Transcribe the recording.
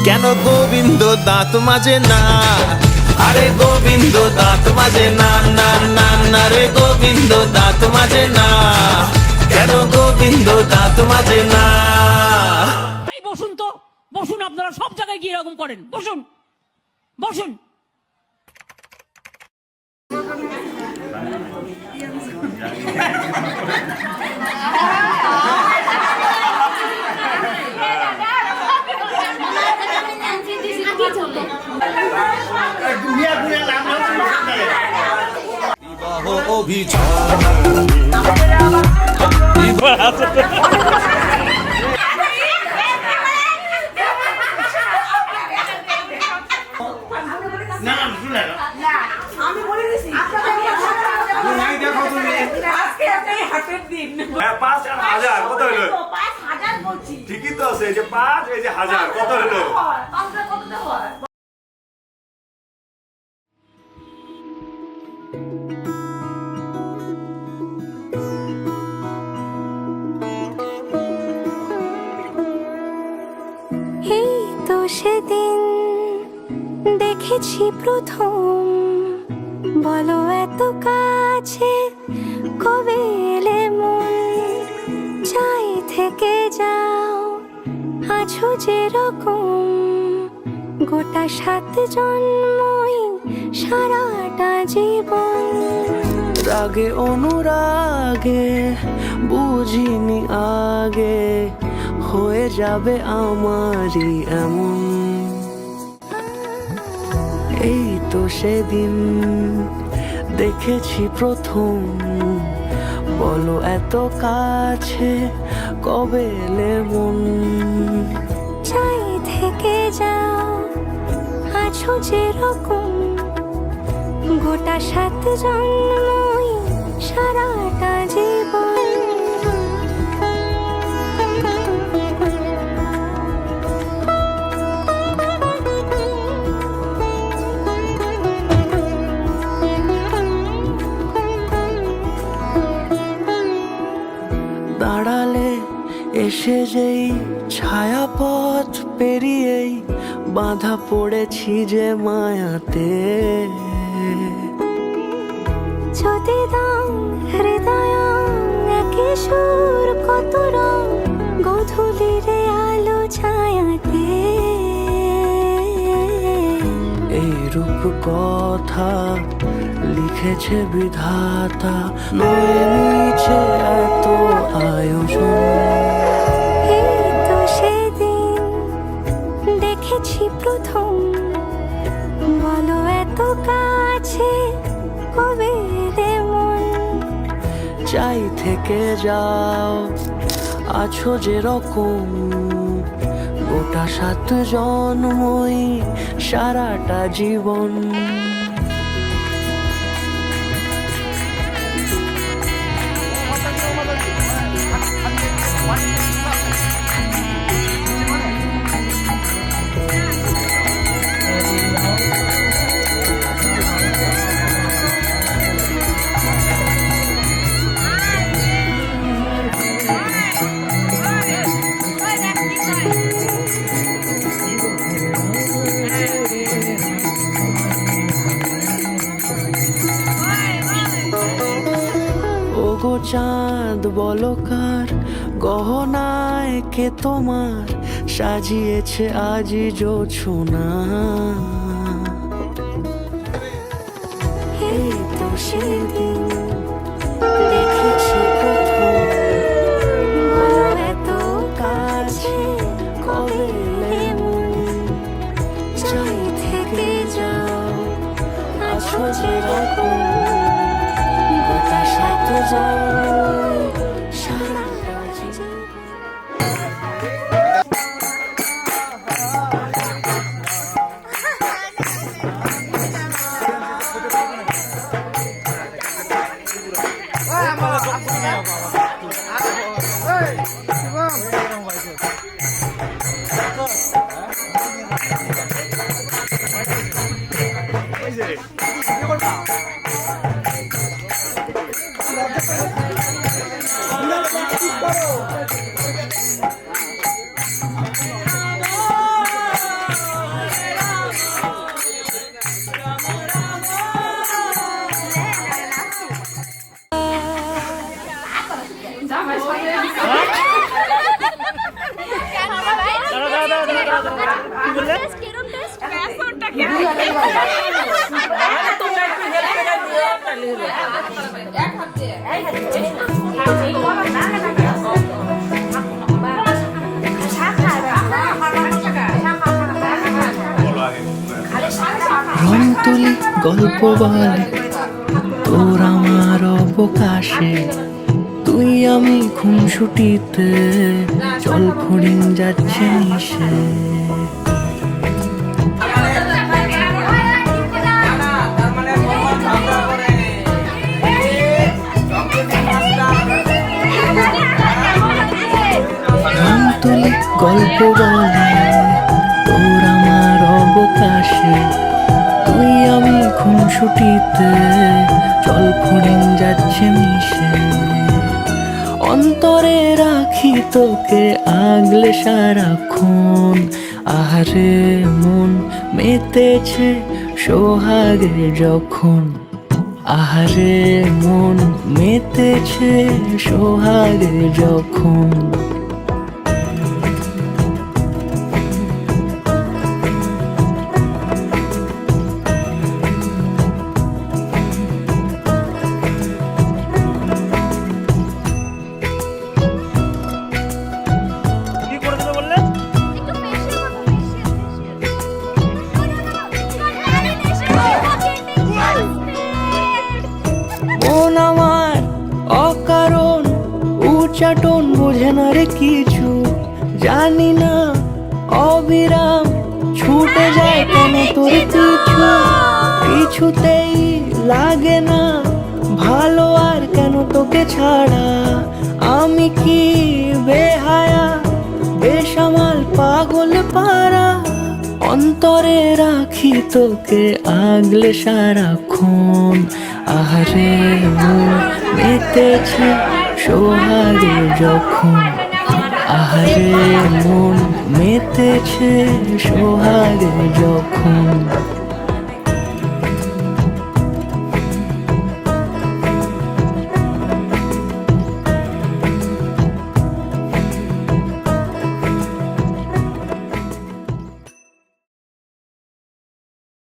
কেন গোবিন্দ দাঁত মাজে না, আরে গোবিন্দ দাঁত মাজে না, না না না রে গোবিন্দ দাঁত মাজে না, কেন গোবিন্দ দাঁত মাজে না। বসুন তো, বসুন, আপনারা সব জায়গায় গিয়ে এরকম করেন, বসুন বসুন। ঠিকই তো আছে, এই যে 5 এই যে 1000 কত হলো? এই তো সেদিন দেখেছি প্রথম, বলো এত কাছে কবে এলে মন, চাই থেকে যাও আছো যেরকম, গোটা 7 জন্মই সারাটা জীবন। রাগে অনুরাগে বুঝিনি আগে, হয়ে যাবে আমারই এমন। এই তো সেদিন দেখেছি প্রথম, বলো এত কাছে কবে এলে মন, চাই থেকে যাও আছো যেরকম, গোটা 7 জন্মই সারাটা জীবন। দাঁড়ালে এসে যেই ছায়াপথ পেরিয়েই বাঁধা পড়েছি যে মায়াতে, যদি দাও হৃদয় একই সুর কত রং, গধূলিরে আলো ছায়াতে। এই রূপ কথা লিখেছে বিধাতা, নয় নিচে এত আয়োজন। এই তো সেদিন দেখেছি প্রথম, বলো এত কাছে কবে এলে মন, চাই থেকে যাও আছো যেরকম, গোটা 7 জন্মই সারাটা জীবন। ওগো চাঁদ বলো কার গহনায় কে তোমার সাজিয়েছে আজি জোছনা। এই তো সেদিন দেখেছি প্রথম, বলো এত কাছে কবে এলে মন, চাই থেকে যাও আছো যেরকম, গোটা 7 জন্মই সারাটা জীবন। রং তুলি গল্প বলে তোর আমার অবকাশে, তুই আমি খুনসুটিতে জল ফড়িং যাচ্ছে মিশে। রং তুলি গল্প বলে তোর আমার অবকাশে, তুই আমি খুনসুটিতে জল ফড়িং যাচ্ছে মিশে। অন্তরে রাখি তোকে আগলে সারাক্ষণ, আহারে মন মেতেছে সোহাগে যখন, আহারে মন মেতেছে সোহাগে যখন। মন আমার অকারণ উচ্চাটন বোঝে না রে কিছু, জানি না অবিরাম ছুটে যায় কেন তোর পিছু। কিছুতেই লাগে না ভালো আর কেন তোকে ছাড়া, আমি কি বেহায়া বেসামাল পাগল পারা। অন্তরে রাখি তোকে আগলে সারাক্ষণ, আহারে মন মেতেছে সোহাগে যখন, আহারে মন মেতেছে সোহাগে যখন।